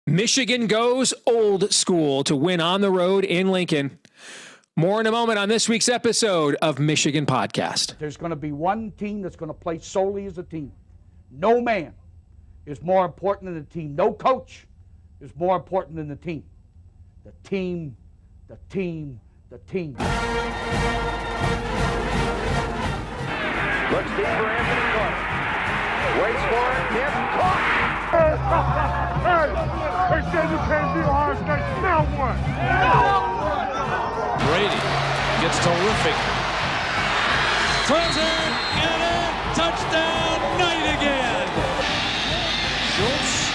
Michigan goes old school to win on the road in Lincoln. More in a moment on this week's episode of Michigan Podcast. There's going to be one team that's going to play solely as a team. No man is more important than the team. No coach is more important than the team. The team, the team, the team. Looks deep for Anthony Clark. Waits for it. Hit. Caught. Hey, they said you can't be Ohio State. Now what? Brady gets terrific. Throws it. Get it. Touchdown. Knight again. Schultz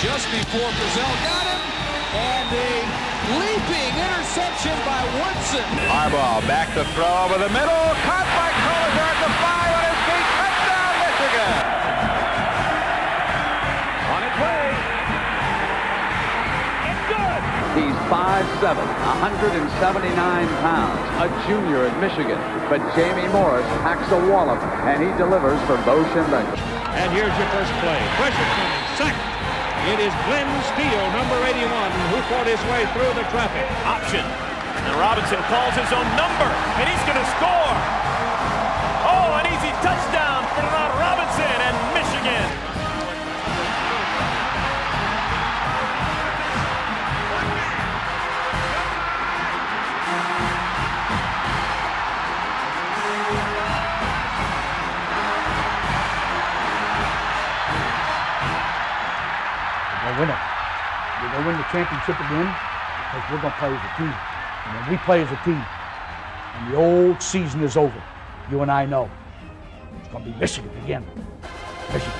just before Brazil got him. And a leaping interception by Woodson. Harbaugh back to throw over the middle. Caught by Collier at the 5 on his feet. Touchdown, Michigan. On its way. It's good. He's 5'7", 179 pounds, a junior at Michigan. But Jamie Morris packs a wallop, and he delivers for Bo Schembechler. And here's your first play. Pressure coming. Sack. It is Glenn Steele, number 81, who fought his way through the traffic. Option. And Robinson calls his own number, and he's going to score. Oh, an easy touchdown for Robinson and Michigan. Win it. We're going to win the championship again because we're going to play as a team. And when we play as a team and the old season is over, you and I know it's going to be Michigan again. Michigan.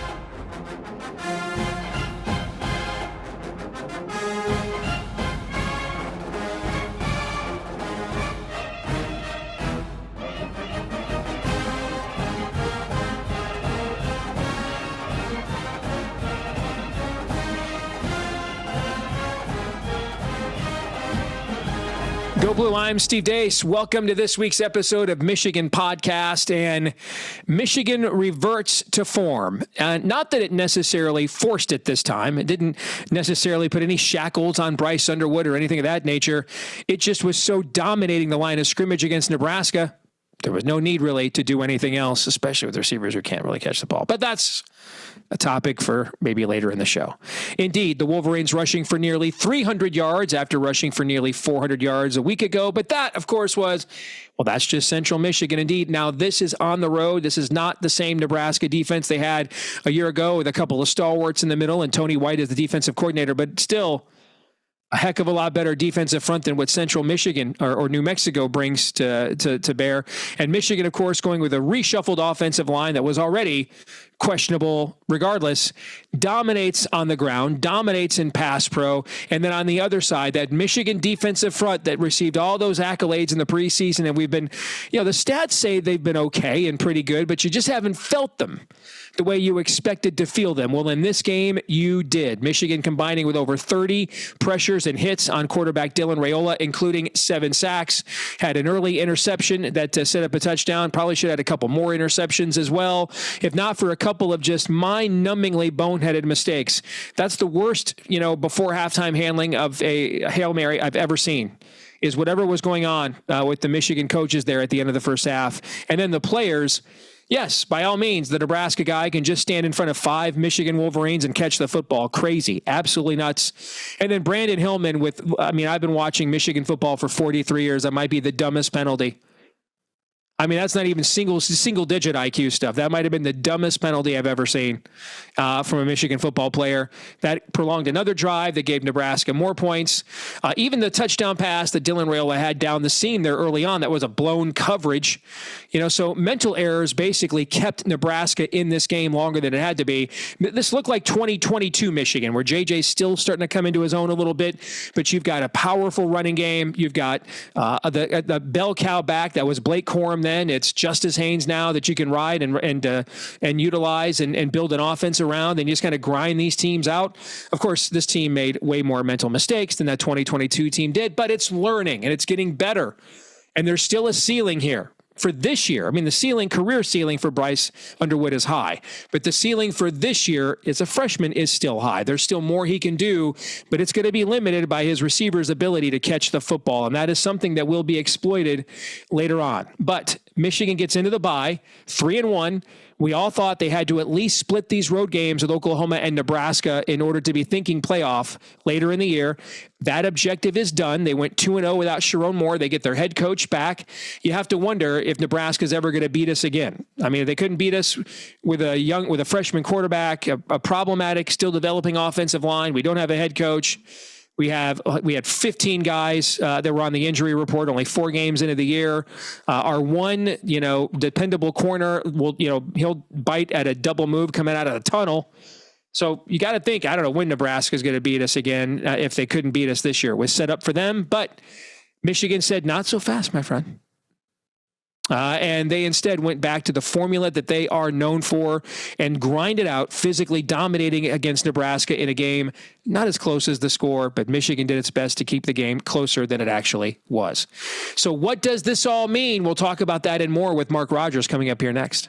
Go Blue, I'm Steve Deace. Welcome to this week's episode of Michigan Podcast. And Michigan reverts to form. Not that it necessarily forced it this time. It didn't necessarily put any shackles on Bryce Underwood or anything of that nature. It just was so dominating the line of scrimmage against Nebraska. There was no need really to do anything else, especially with receivers who can't really catch the ball. But that's a topic for maybe later in the show. Indeed, the Wolverines rushing for nearly 300 yards after rushing for nearly 400 yards a week ago. But that, of course, was, well, that's just Central Michigan. Indeed, now this is on the road. This is not the same Nebraska defense they had a year ago with a couple of stalwarts in the middle and Tony White as the defensive coordinator. But still, a heck of a lot better defensive front than what Central Michigan or New Mexico brings to bear. And Michigan, of course, going with a reshuffled offensive line that was already questionable regardless, dominates on the ground, dominates in pass pro. And then on the other side, that Michigan defensive front that received all those accolades in the preseason. And we've been, the stats say they've been okay and pretty good, but you just haven't felt them the way you expected to feel them. Well, in this game, you did. Michigan combining with over 30 pressures and hits on quarterback Dylan Raiola, including 7 sacks, had an early interception that set up a touchdown. Probably should have had a couple more interceptions as well, if not for a couple of just mind-numbingly boneheaded mistakes. That's the worst, before halftime handling of a Hail Mary I've ever seen, is whatever was going on with the Michigan coaches there at the end of the first half. And then the players. Yes, by all means, the Nebraska guy can just stand in front of 5 Michigan Wolverines and catch the football. Crazy. Absolutely nuts. And then Brandon Hillman I've been watching Michigan football for 43 years. That might be the dumbest penalty. That's not even single-digit IQ stuff. That might have been the dumbest penalty I've ever seen from a Michigan football player. That prolonged another drive that gave Nebraska more points. Even the touchdown pass that Dylan Raiola had down the seam there early on, that was a blown coverage. So mental errors basically kept Nebraska in this game longer than it had to be. This looked like 2022 Michigan, where JJ's still starting to come into his own a little bit, but you've got a powerful running game. You've got the bell cow back that was Blake Corum then. It's Justice Haynes now that you can ride and utilize and build an offense around, and you just kind of grind these teams out. Of course, this team made way more mental mistakes than that 2022 team did, but it's learning and it's getting better. And there's still a ceiling here. for this year, I mean, the career ceiling for Bryce Underwood is high, but the ceiling for this year as a freshman is still high. There's still more he can do, but it's going to be limited by his receiver's ability to catch the football, and that is something that will be exploited later on. But Michigan gets into the bye, 3-1. We all thought they had to at least split these road games with Oklahoma and Nebraska in order to be thinking playoff later in the year. That objective is done. They went 2-0 without Sharon Moore. They get their head coach back. You have to wonder if Nebraska's ever going to beat us again. I mean, if they couldn't beat us with a freshman quarterback, a problematic, still developing offensive line. We don't have a head coach. We had 15 guys that were on the injury report, only 4 games into the year. Our one, dependable corner he'll bite at a double move coming out of the tunnel. So you got to think, I don't know when Nebraska's going to beat us again if they couldn't beat us this year. It was set up for them, but Michigan said, not so fast, my friend. And they instead went back to the formula that they are known for and grinded out, physically dominating against Nebraska in a game not as close as the score, but Michigan did its best to keep the game closer than it actually was. So what does this all mean? We'll talk about that and more with Mark Rogers coming up here next.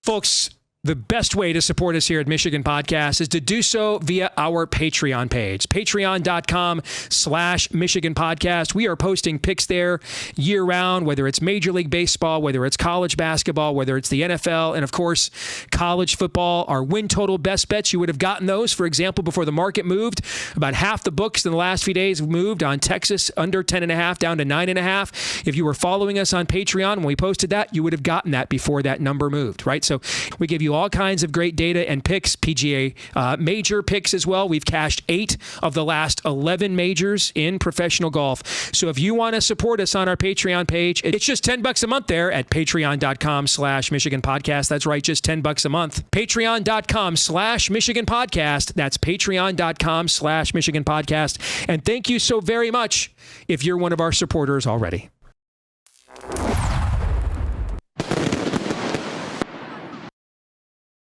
Folks, the best way to support us here at Michigan Podcast is to do so via our Patreon page, patreon.com/Michigan Podcast. We are posting picks there year round, whether it's Major League Baseball, whether it's college basketball, whether it's the NFL, and of course, college football. Our win total best bets, you would have gotten those, for example, before the market moved. About half the books in the last few days moved on Texas under 10.5 down to 9.5. If you were following us on Patreon when we posted that, you would have gotten that before that number moved, right? So we give you all kinds of great data and picks, PGA major picks as well. We've cashed 8 of the last 11 majors in professional golf. So if you want to support us on our Patreon page, it's just $10 a month there at patreon.com/Michigan Podcast. That's right, just $10 a month. Patreon.com/Michigan Podcast. That's patreon.com/Michigan Podcast. And thank you so very much if you're one of our supporters already.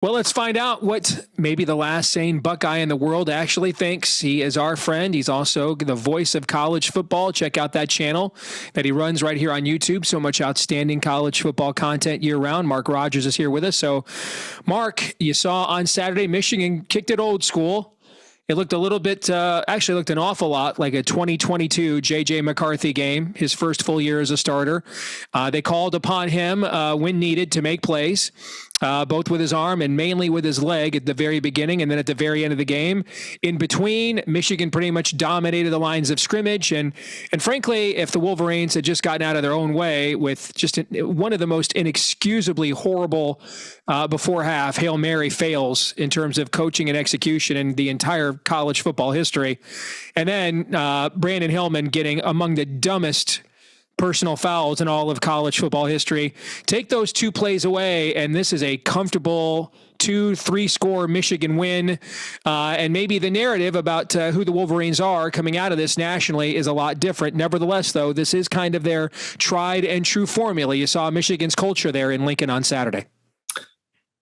Well, let's find out what maybe the last sane Buckeye in the world actually thinks. He is our friend. He's also the voice of college football. Check out that channel that he runs right here on YouTube. So much outstanding college football content year round. Mark Rogers is here with us. So, Mark, you saw on Saturday, Michigan kicked it old school. It looked a little bit, actually looked an awful lot like a 2022 J.J. McCarthy game, his first full year as a starter. They called upon him when needed to make plays, both with his arm and mainly with his leg at the very beginning and then at the very end of the game. In between, Michigan pretty much dominated the lines of scrimmage. And frankly, if the Wolverines had just gotten out of their own way with just one of the most inexcusably horrible before half Hail Mary fails in terms of coaching and execution in the entire college football history. And then Brandon Hillman getting among the dumbest personal fouls in all of college football history. Take those 2 plays away, and this is a comfortable 2-3 score Michigan win. And maybe the narrative about who the Wolverines are coming out of this nationally is a lot different. Nevertheless, though, this is kind of their tried and true formula. You saw Michigan's culture there in Lincoln on Saturday.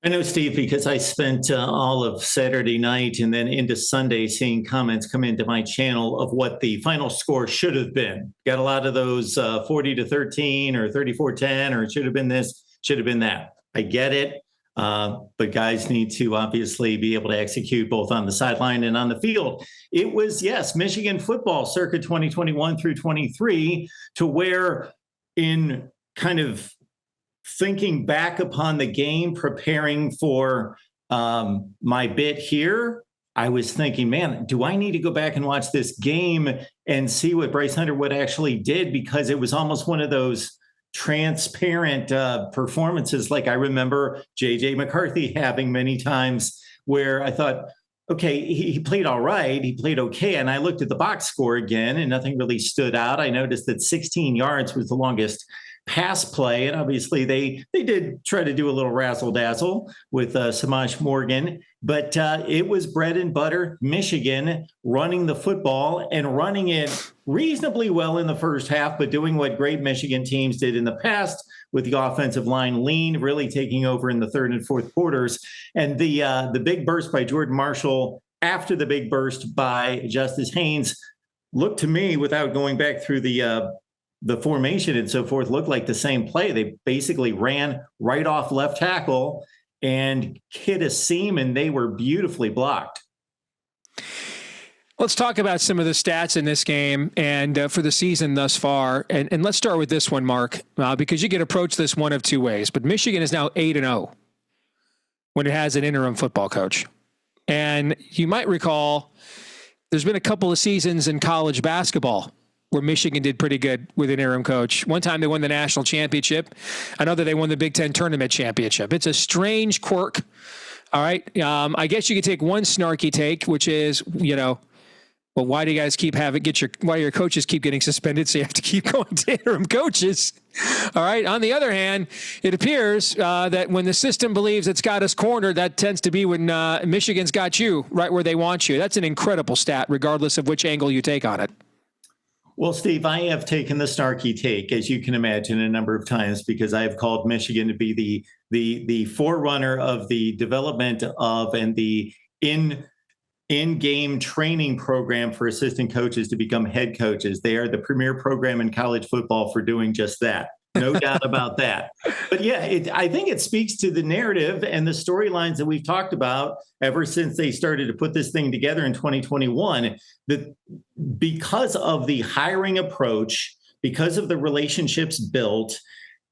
I know, Steve, because I spent all of Saturday night and then into Sunday seeing comments come into my channel of what the final score should have been. Got a lot of those 40-13 or 34-10, or it should have been this, should have been that. I get it. But guys need to obviously be able to execute both on the sideline and on the field. It was, yes, Michigan football circa 2021 through 23, to where in kind of thinking back upon the game, preparing for my bit here, I was thinking, man, do I need to go back and watch this game and see what Bryce Underwood actually did? Because it was almost one of those transparent performances like I remember J.J. McCarthy having many times, where I thought, okay, he played all right. He played okay. And I looked at the box score again and nothing really stood out. I noticed that 16 yards was the longest pass play. And obviously they did try to do a little razzle dazzle with Samaj Morgan, but it was bread and butter Michigan running the football and running it reasonably well in the first half, but doing what great Michigan teams did in the past with the offensive line lean, really taking over in the third and fourth quarters. And the big burst by Jordan Marshall after the big burst by Justice Haynes looked to me, without going back through the the formation and so forth looked like the same play. They basically ran right off left tackle and hit a seam, and they were beautifully blocked. Let's talk about some of the stats in this game and for the season thus far. And let's start with this one, Mark, because you can approach this one of two ways. But Michigan is now 8-0 when it has an interim football coach. And you might recall there's been a couple of seasons in college basketball where Michigan did pretty good with an interim coach. One time they won the national championship. Another, they won the Big Ten tournament championship. It's a strange quirk. All right. I guess you could take one snarky take, which is, well, why do you guys why your coaches keep getting suspended? So you have to keep going to interim coaches. All right. On the other hand, it appears that when the system believes it's got us cornered, that tends to be when Michigan's got you right where they want you. That's an incredible stat, regardless of which angle you take on it. Well, Steve, I have taken the snarky take, as you can imagine, a number of times because I have called Michigan to be the forerunner of the development of and the in-game training program for assistant coaches to become head coaches. They are the premier program in college football for doing just that. No doubt about that. But yeah, I think it speaks to the narrative and the storylines that we've talked about ever since they started to put this thing together in 2021, that because of the hiring approach, because of the relationships built,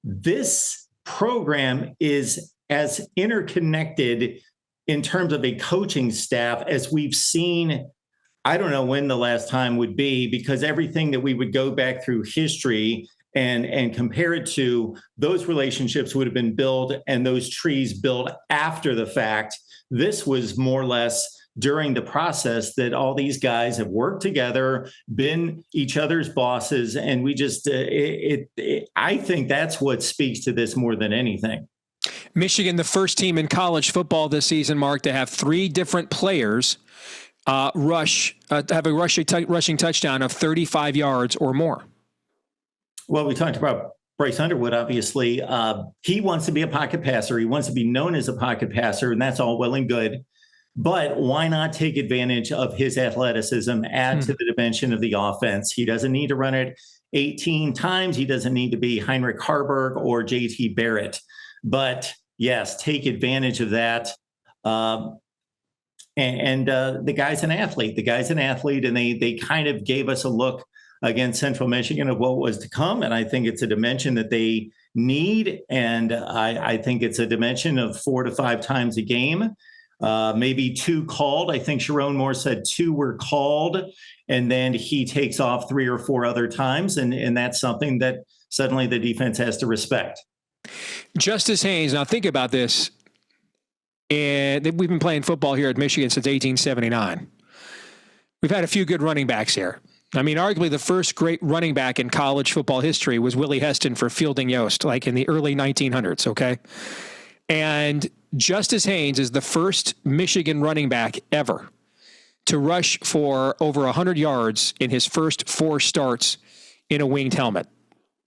this program is as interconnected in terms of a coaching staff as we've seen. I don't know when the last time would be, because everything that we would go back through history and compare it to, those relationships would have been built and those trees built after the fact. This was more or less during the process that all these guys have worked together, been each other's bosses. And we just, I think that's what speaks to this more than anything. Michigan, the first team in college football this season, Mark, to have three different players have a rushing touchdown of 35 yards or more. Well, we talked about Bryce Underwood, obviously. He wants to be a pocket passer. He wants to be known as a pocket passer, and that's all well and good. But why not take advantage of his athleticism, add to the dimension of the offense? He doesn't need to run it 18 times. He doesn't need to be Heinrich Harburg or J.T. Barrett. But yes, take advantage of that. The guy's an athlete. And they kind of gave us a look against Central Michigan of what was to come. And I think it's a dimension that they need. And I think it's a dimension of 4 to 5 times a game, maybe 2 called. I think Sharon Moore said 2 were called, and then he takes off 3 or 4 other times. And that's something that suddenly the defense has to respect. Justice Haynes, now think about this. And we've been playing football here at Michigan since 1879. We've had a few good running backs here. I mean, arguably the first great running back in college football history was Willie Heston for Fielding Yost, like in the early 1900s, okay? And Justice Haynes is the first Michigan running back ever to rush for over 100 yards in his first 4 starts in a winged helmet.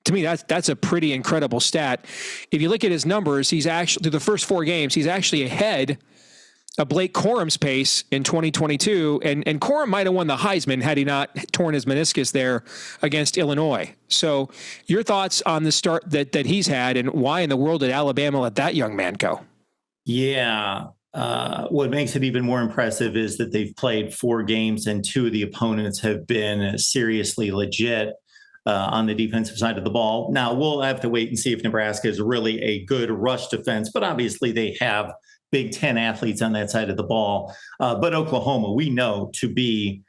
To me, that's a pretty incredible stat. If you look at his numbers, he's actually, through the first 4 games, he's actually ahead of Blake Corum's pace in 2022. And Corum might have won the Heisman had he not torn his meniscus there against Illinois. So your thoughts on the start that he's had, and why in the world did Alabama let that young man go? Yeah. What makes it even more impressive is that they've played 4 games and 2 of the opponents have been seriously legit on the defensive side of the ball. Now, we'll have to wait and see if Nebraska is really a good rush defense, but obviously they have Big Ten athletes on that side of the ball. But Oklahoma, we know to be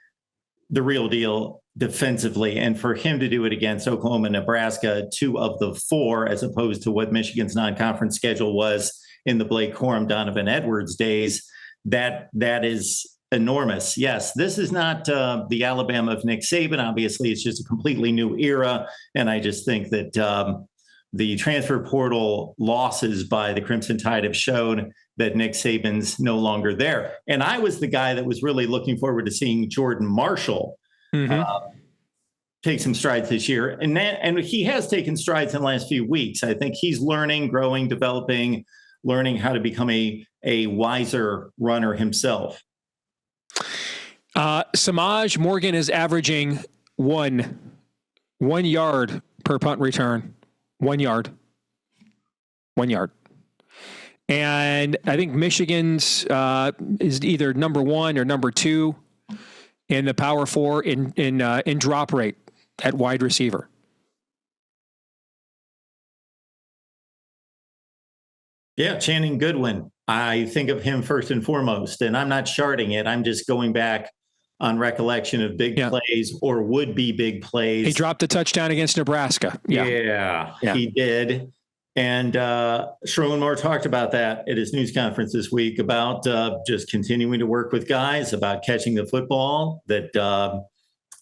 the real deal defensively. And for him to do it against Oklahoma and Nebraska, 2 of the 4, as opposed to what Michigan's non-conference schedule was in the Blake Corum, Donovan Edwards days, that is enormous. Yes, this is not the Alabama of Nick Saban. Obviously, it's just a completely new era. And I just think that the transfer portal losses by the Crimson Tide have shown that Nick Saban's no longer there. And I was the guy that was really looking forward to seeing Jordan Marshall take some strides this year. And he has taken strides in the last few weeks. I think he's learning, growing, developing, learning how to become a wiser runner himself. Samaj Morgan is averaging one yard per punt return. 1 yard. 1 yard. And I think Michigan's is either number 1 or number 2 in the Power 4 in drop rate at wide receiver. Yeah, Channing Goodwin. I think of him first and foremost, and I'm not sharding it. I'm just going back on recollection of big plays or would-be big plays. He dropped a touchdown against Nebraska. Yeah. He did. And Sherwin Moore talked about that at his news conference this week about just continuing to work with guys, about catching the football, that,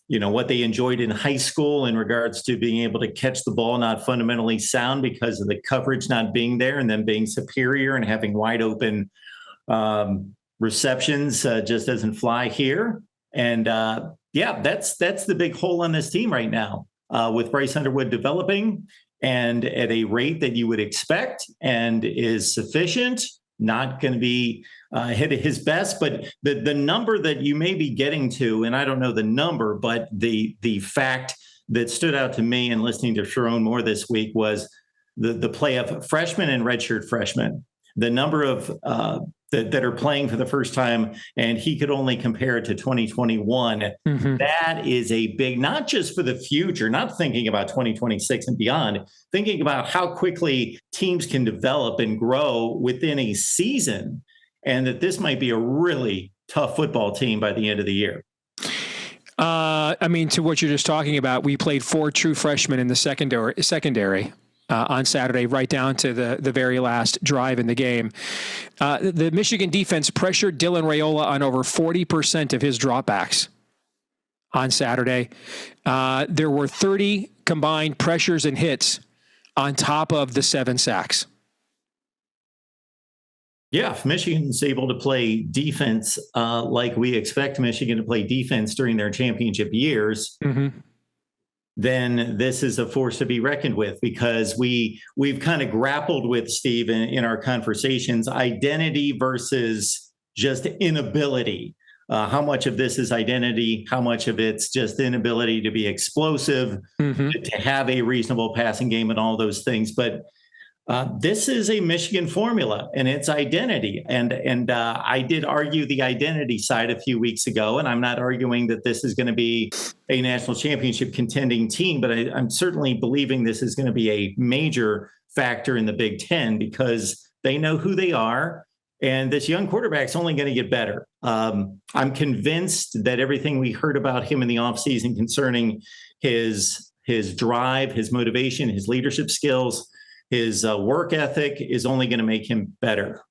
what they enjoyed in high school in regards to being able to catch the ball, not fundamentally sound because of the coverage not being there and then being superior and having wide open receptions just doesn't fly here. And that's the big hole on this team right now with Bryce Underwood developing and at a rate that you would expect and is sufficient, not going to be hit at his best. But the number that you may be getting to, and I don't know the number, but the fact that stood out to me in listening to Sherwin Moore this week was the play of freshmen and redshirt freshmen, the number of that are playing for the first time, and he could only compare it to 2021. Mm-hmm. That is a big, not just for the future, not thinking about 2026 and beyond, thinking about how quickly teams can develop and grow within a season, and that this might be a really tough football team by the end of the year. To what you're just talking about, we played 4 true freshmen in the secondary. On Saturday, right down to the very last drive in the game. The Michigan defense pressured Dylan Raiola on over 40% of his dropbacks on Saturday. There were 30 combined pressures and hits on top of the 7 sacks. Yeah, if Michigan's able to play defense like we expect Michigan to play defense during their championship years, then this is a force to be reckoned with, because we've kind of grappled with, Steve, in our conversations, identity versus just inability. How much of this is identity? How much of it's just inability to be explosive, to have a reasonable passing game and all those things. But this is a Michigan formula, and it's identity. And I did argue the identity side a few weeks ago, and I'm not arguing that this is going to be a national championship contending team, but I'm certainly believing this is going to be a major factor in the Big Ten, because they know who they are, and this young quarterback's only going to get better. I'm convinced that everything we heard about him in the offseason concerning his drive, his motivation, his leadership skills, his work ethic is only going to make him better.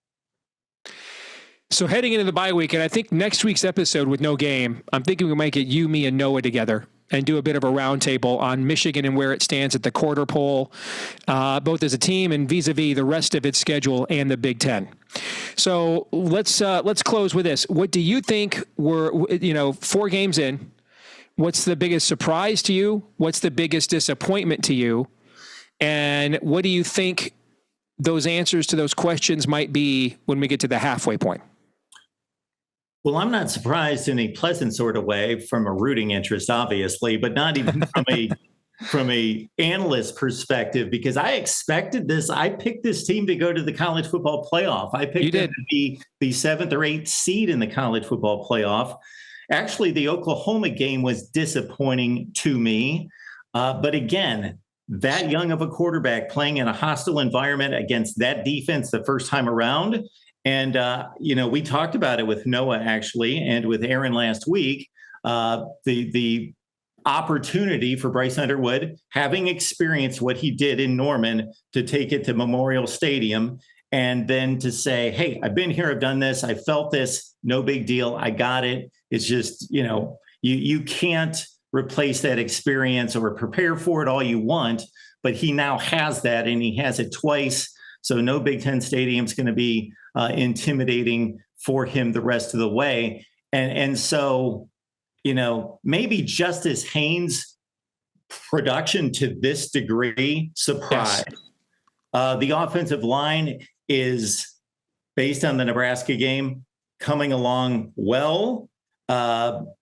So heading into the bye week, and I think next week's episode with no game, I'm thinking we might get you, me, and Noah together and do a bit of a roundtable on Michigan and where it stands at the quarter pole, both as a team and vis-a-vis the rest of its schedule and the Big Ten. So let's close with this. What do you think we're 4 games in? What's the biggest surprise to you? What's the biggest disappointment to you? And what do you think those answers to those questions might be when we get to the halfway point? Well, I'm not surprised in a pleasant sort of way from a rooting interest, obviously, but not even from a analyst perspective, because I expected this. I picked this team to go to the college football playoff. I picked them to be the 7th or 8th seed in the college football playoff. Actually, the Oklahoma game was disappointing to me. But again, that young of a quarterback playing in a hostile environment against that defense the first time around. And, we talked about it with Noah, actually, and with Aaron last week, the opportunity for Bryce Underwood, having experienced what he did in Norman, to take it to Memorial Stadium and then to say, hey, I've been here, I've done this, I felt this, no big deal, I got it. It's just, you can't replace that experience or prepare for it all you want, but he now has that, and he has it twice. So no Big Ten stadium's going to be intimidating for him the rest of the way. And so, maybe Justice Haynes' production to this degree surprised. Yes. The offensive line is, based on the Nebraska game, coming along well.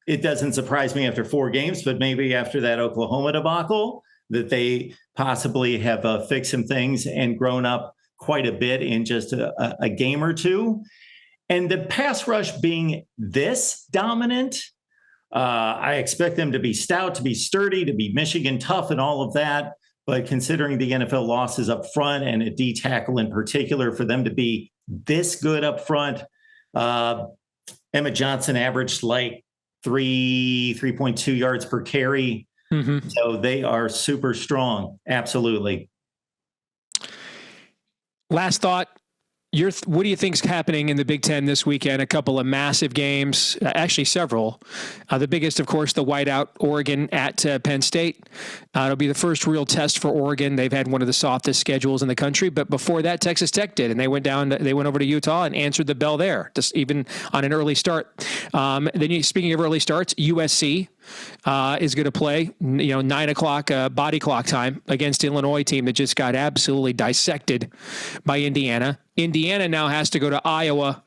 It doesn't surprise me after 4 games, but maybe after that Oklahoma debacle, that they possibly have fixed some things and grown up quite a bit in just a game or two. And the pass rush being this dominant, I expect them to be stout, to be sturdy, to be Michigan tough and all of that. But considering the NFL losses up front and a D tackle in particular, for them to be this good up front, Emmett Johnson averaged like 3.2 yards per carry. Mm-hmm. So they are super strong. Absolutely. Last thought. What do you think is happening in the Big Ten this weekend? A couple of massive games, actually several. The biggest, of course, the whiteout, Oregon at Penn State. It'll be the first real test for Oregon. They've had one of the softest schedules in the country, but before that, Texas Tech did, and they went over to Utah and answered the bell there, just even on an early start. Speaking of early starts, USC is going to play, 9:00 body clock time against Illinois team that just got absolutely dissected by Indiana. Indiana now has to go to Iowa,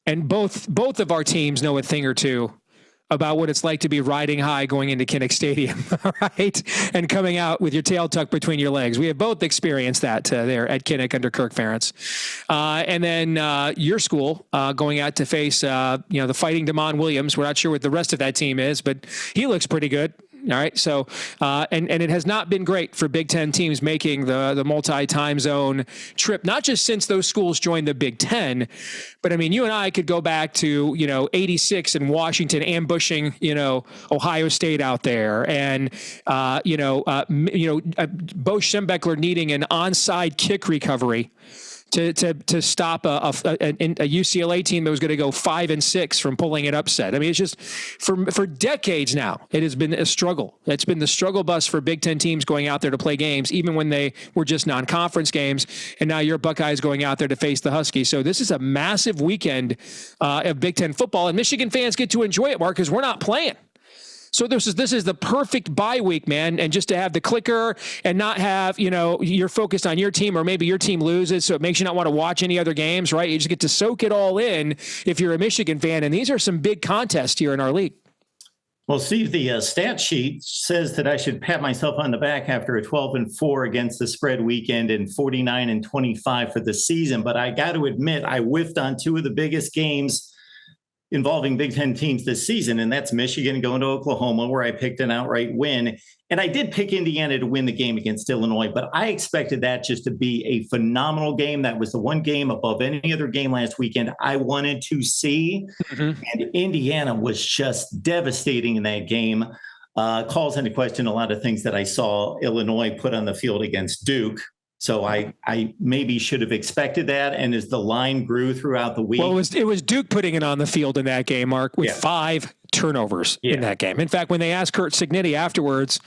and both of our teams know a thing or two about what it's like to be riding high going into Kinnick Stadium, right? And coming out with your tail tucked between your legs. We have both experienced that there at Kinnick under Kirk Ferentz. And then your school going out to face, the fighting Damon Williams. We're not sure what the rest of that team is, but he looks pretty good. All right. So, and it has not been great for Big Ten teams making the multi-time zone trip, not just since those schools joined the Big Ten, but I mean, you and I could go back to, 86 in Washington ambushing, Ohio State out there, and, Bo Schembechler needing an onside kick recovery to stop a UCLA team that was going to go 5-6 from pulling an upset. I mean, it's just for decades now, it has been a struggle. It's been the struggle bus for Big Ten teams going out there to play games, even when they were just non-conference games. And now your Buckeyes going out there to face the Huskies. So this is a massive weekend of Big Ten football, and Michigan fans get to enjoy it, Mark, because we're not playing. So this is the perfect bye week, man. And just to have the clicker and not have, you're focused on your team, or maybe your team loses, so it makes you not want to watch any other games, right? You just get to soak it all in if you're a Michigan fan. And these are some big contests here in our league. Well, Steve, the stat sheet says that I should pat myself on the back after a 12-4 against the spread weekend and 49-25 for the season. But I got to admit, I whiffed on two of the biggest games involving Big Ten teams this season, and that's Michigan going to Oklahoma, where I picked an outright win. And I did pick Indiana to win the game against Illinois, but I expected that just to be a phenomenal game. That was the one game above any other game last weekend I wanted to see. Mm-hmm. And Indiana was just devastating in that game. Calls into question a lot of things that I saw Illinois put on the field against Duke. So I maybe should have expected that. And as the line grew throughout the week. Well, it was Duke putting it on the field in that game, Mark, with 5 turnovers in that game. In fact, when they asked Kurt Cignetti afterwards,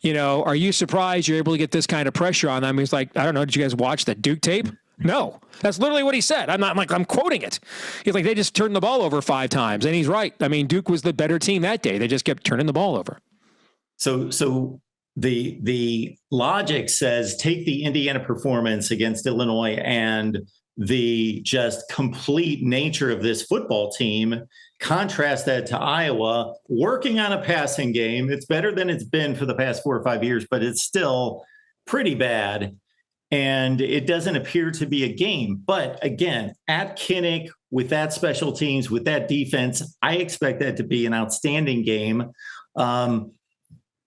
are you surprised you're able to get this kind of pressure on them? He's like, I don't know. Did you guys watch the Duke tape? No, that's literally what he said. I'm quoting it. He's like, they just turned the ball over 5 times. And he's right. I mean, Duke was the better team that day. They just kept turning the ball over. So the logic says take the Indiana performance against Illinois and the just complete nature of this football team, contrast that to Iowa working on a passing game. It's better than it's been for the past 4 or 5 years, but it's still pretty bad. And it doesn't appear to be a game. But again, at Kinnick, with that special teams, with that defense, I expect that to be an outstanding game.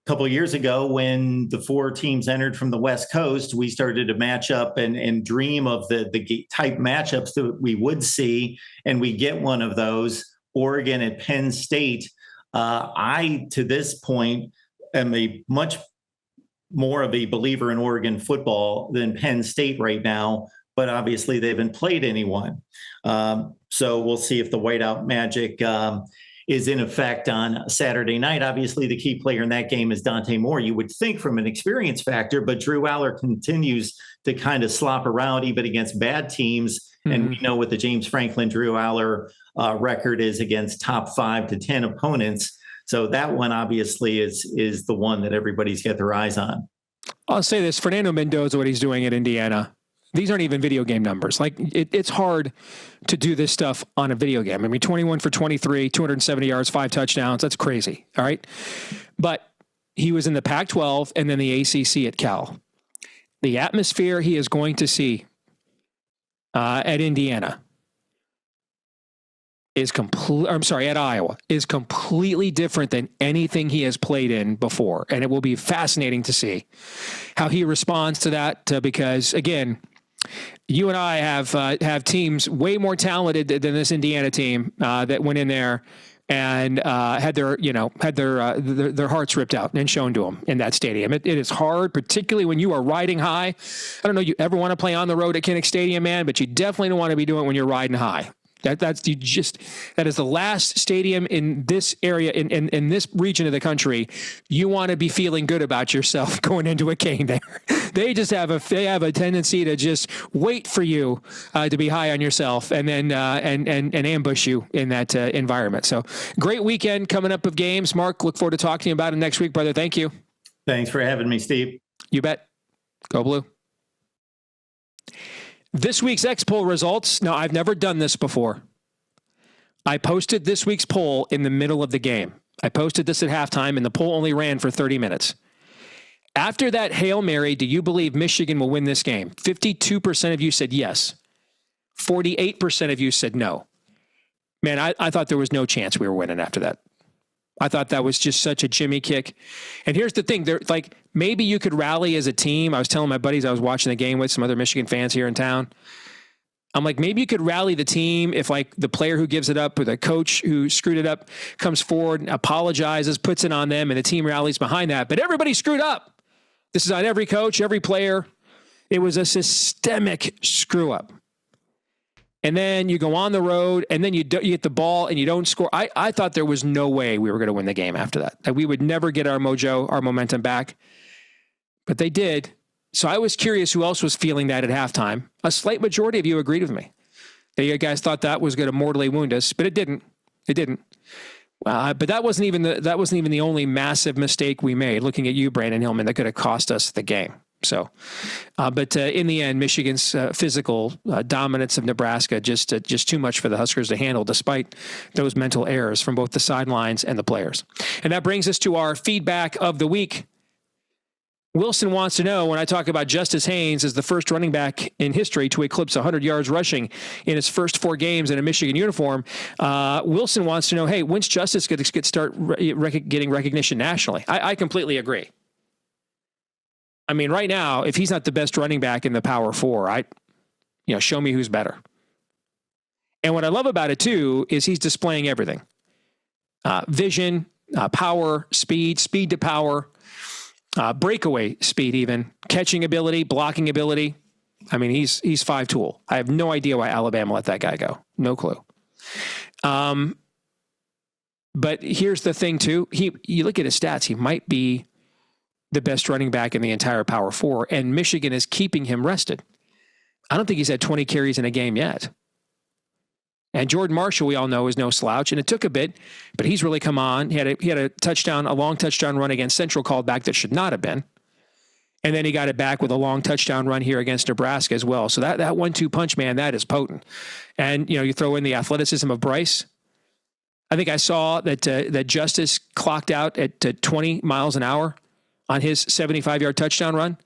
Couple of years ago, when the 4 teams entered from the West Coast, we started to match up and dream of the type matchups that we would see, and we get one of those. Oregon at Penn State. I, to this point, am a much more of a believer in Oregon football than Penn State right now, but obviously they haven't played anyone. So we'll see if the whiteout magic is in effect on Saturday night. Obviously, the key player in that game is Dante Moore. You would think from an experience factor, but Drew Aller continues to kind of slop around even against bad teams. Mm-hmm. And we know what the James Franklin, Drew Aller record is against top 5 to 10 opponents. So that one obviously is the one that everybody's got their eyes on. I'll say this, Fernando Mendoza, what he's doing at Indiana, these aren't even video game numbers. Like it's hard to do this stuff on a video game. I mean, 21 for 23, 270 yards, 5 touchdowns. That's crazy. All right. But he was in the Pac-12 and then the ACC at Cal. The atmosphere he is going to see at Indiana is at Iowa is completely different than anything he has played in before. And it will be fascinating to see how he responds to that because, again, you and I have teams way more talented than this Indiana team that went in there and had their hearts ripped out and shown to them in that stadium. It is hard, particularly when you are riding high. I don't know you ever want to play on the road at Kinnick Stadium, man, but you definitely don't want to be doing it when you're riding high. That is the last stadium in this area, in this region of the country. You want to be feeling good about yourself going into a game there. They have a tendency to just wait for you to be high on yourself and then and ambush you in that environment. So great weekend coming up of games. Mark, look forward to talking to you about it next week, brother. Thank you. Thanks for having me, Steve. You bet. Go Blue. This week's X poll results. Now, I've never done this before. I posted this week's poll in the middle of the game. I posted this at halftime, and the poll only ran for 30 minutes. After that Hail Mary, do you believe Michigan will win this game? 52% of you said yes. 48% of you said no. Man, I thought there was no chance we were winning after that. I thought that was just such a Jimmy kick. And here's the thing. Maybe you could rally as a team. I was telling my buddies I was watching the game with some other Michigan fans here in town. I'm like, maybe you could rally the team if the player who gives it up or the coach who screwed it up comes forward and apologizes, puts it on them, and the team rallies behind that. But everybody screwed up. This is on every coach, every player. It was a systemic screw up. And then you go on the road, and then you get the ball, and you don't score. I thought there was no way we were going to win the game after that. That we would never get our mojo, our momentum back. But they did. So I was curious who else was feeling that at halftime. A slight majority of you agreed with me. You guys thought that was going to mortally wound us, but it didn't. It didn't. But that wasn't even the only massive mistake we made. Looking at you, Brandon Hillman, that could have cost us the game. So, but in the end, Michigan's physical dominance of Nebraska just too much for the Huskers to handle, despite those mental errors from both the sidelines and the players. And that brings us to our feedback of the week. Wilson wants to know, when I talk about Justice Haynes as the first running back in history to eclipse 100 yards rushing in his first 4 games in a Michigan uniform, Wilson wants to know, hey, when's Justice going to start getting recognition nationally? I completely agree. I mean, right now, if he's not the best running back in the Power 4, show me who's better. And what I love about it, too, is he's displaying everything. Vision, power, speed to power, breakaway speed even, catching ability, blocking ability. I mean, he's 5-tool. I have no idea why Alabama let that guy go. No clue. But here's the thing, too. You look at his stats, he might be the best running back in the entire Power 4, and Michigan is keeping him rested. I don't think he's had 20 carries in a game yet. And Jordan Marshall, we all know, is no slouch, and it took a bit, but he's really come on. He had a touchdown, a long touchdown run against Central called back that should not have been. And then he got it back with a long touchdown run here against Nebraska as well. So that 1-2 punch, man, that is potent. And, you throw in the athleticism of Bryce. I think I saw that Justice clocked out at 20 miles an hour on his 75-yard touchdown run.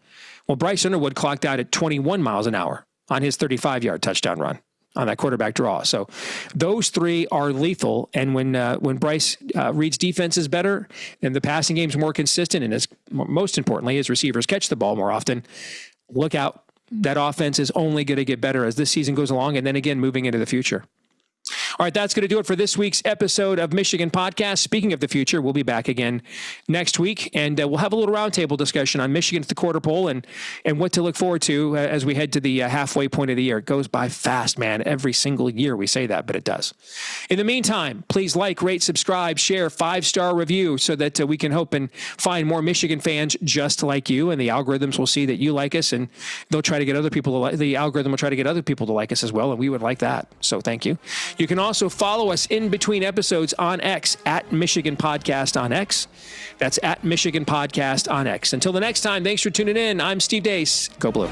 Well, Bryce Underwood clocked out at 21 miles an hour on his 35-yard touchdown run on that quarterback draw. So those 3 are lethal. And when Bryce reads defenses better and the passing game's more consistent, and most importantly, his receivers catch the ball more often, look out. That offense is only going to get better as this season goes along, and then again moving into the future. All right, that's going to do it for this week's episode of Michigan Podcast. Speaking of the future, we'll be back again next week, and we'll have a little roundtable discussion on Michigan at the quarter pole and what to look forward to as we head to the halfway point of the year. It goes by fast, man. Every single year we say that, but it does. In the meantime, please like, rate, subscribe, share, 5-star review so that we can hope and find more Michigan fans just like you, and the algorithms will see that you like us, and they'll try to get other people to like. The algorithm will try to get other people to like us as well, and we would like that. So thank you. You can also follow us in between episodes on X at Michigan Podcast on X. That's at Michigan Podcast on X. Until the next time, thanks for tuning in. I'm Steve Deace. Go Blue.